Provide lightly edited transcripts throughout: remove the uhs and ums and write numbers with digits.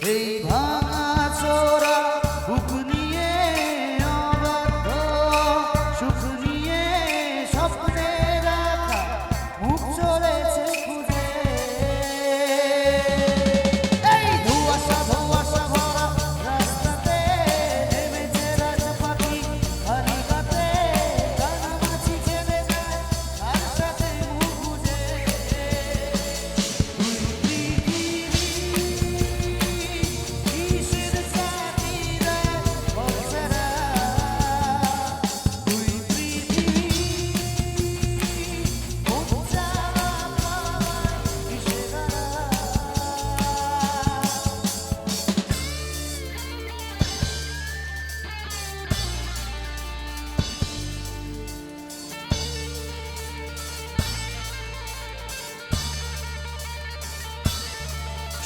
এই ভাঙা চোরা বুক নিয়ে অবাধ্য সুখ নিয়ে স্বপ্নে রাখা মুখ চলেছে খুঁজে। এই ধোঁয়াশা ধোঁয়াশা ভরা রাস্তাতে নেমেছে রাজ পাখি হারি গাতে কানামাছি ছেড়ে যায় তার সাথে মুখ বুঝে।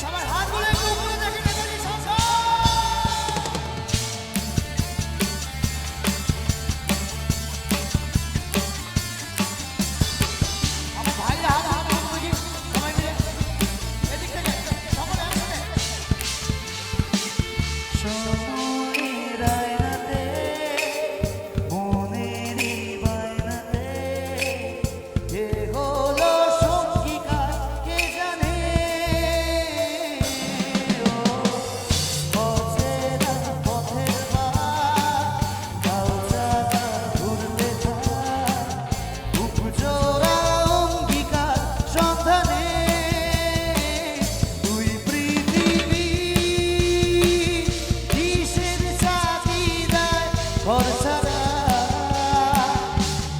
সবাই হাতগুলো একটু উপরে দেখে নেতাজি সংসদ। আমার ভাইরা হাত হাত হাত দেখি সবাই মিলে এদিক থেকে সকলে একসাথে। সময়ের আয়নাতে মনেরই বায়নাতে কে হলো সঙ্গীকা কে জানে। অচেনা পথের বাট গাও চাকা ঘুরতে যায় বুক জোড়া অঙ্গীকার সন্ধানে। তুই পৃথিবী কিসের চাহিদায় ঘর ছাড়া।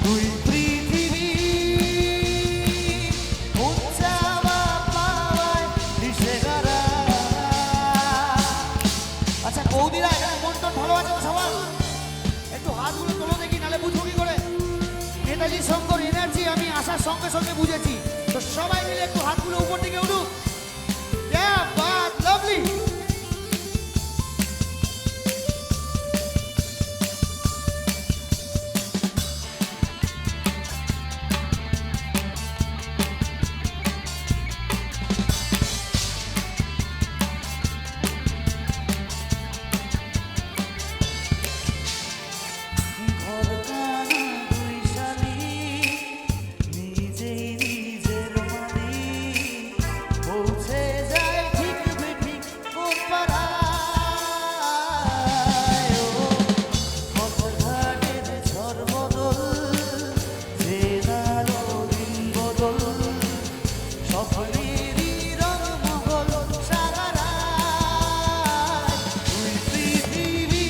তুই পৃথিবী কোন চাওয়া পাওয়ায় দিশেহারা। আচ্ছা বৌদিরা এখানে মন টন ভালো আছে তো সবার? একটু হাতগুলো তোলো দেখি নাহলে বুঝবো কি করে। নেতাজি শঙ্কর এনার্জি আমি আসার সঙ্গে সঙ্গে বুঝেছি। তো সবাই মিলে একটু হাতগুলো উপর দিকে উঠুক। লাভলি। নিজেই নিজের মালিক পৌঁছে যায় ঠিক বেঠিক কোন পাড়ায়। পথঘাটের ঝড় বদল চেনালো দিন বদল স্বপ্নেরই রংমহল সারা রাত। তুই পৃথিবী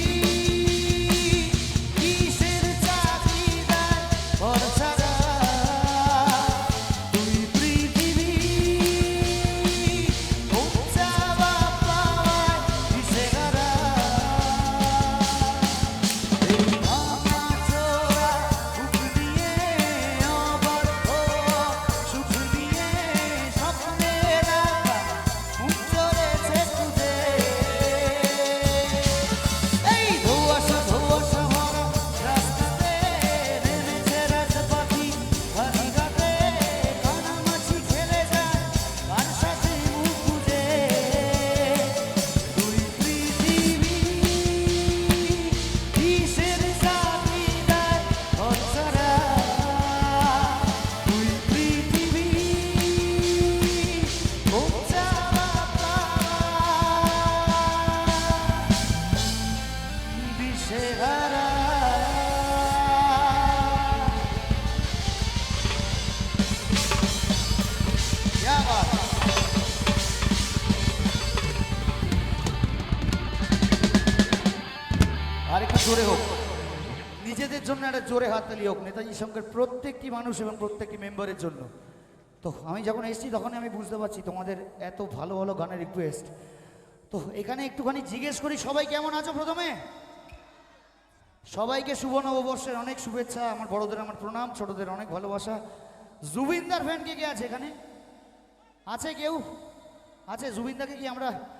কিসের চাহিদায় ঘর ছাড়া। তুই পৃথিবী কোন চাওয়া পাওয়ায় দিশেহারা। এই ভাঙা চোরা বুক নিয়ে অবাধ্য সুখ নিয়ে স্বপ্নে রাখা মুখ চলেছে খুঁজে। এই ধোঁয়াশা ধোঁয়াশা ভরা রাস্তাতে নেমেছে রাজ পাখি হারি গাতে কানামাছি খেলে যায় কার সাথে মুখ বুঝে। তুই পৃথিবী কিসের চাহিদায় ঘর ছাড়া। তুই পৃথিবী কোন চাওয়া পাওয়ায় দিশেহারা। क्या बात है। আর একটু জোরে হোক নিজেদের জন্য একটা জোরে হাততালি হোক নেতাজি শঙ্কর প্রত্যেকটি মানুষ এবং প্রত্যেকটি মেম্বারের জন্য। তো আমি যখন এসেছি তখনই আমি বুঝতে পারছি তোমাদের এত ভালো ভালো গানের রিকোয়েস্ট। তো এখানে একটুখানি জিজ্ঞেস করি সবাই কেমন আছো। প্রথমে সবাইকে শুভ নববর্ষের অনেক শুভেচ্ছা। আমার বড়দের আমার প্রণাম, ছোটদের অনেক ভালোবাসা। জুবিনদার ফ্যান কে কে আছে এখানে? আছে কেউ? আছে জুবিনদাকে কি আমরা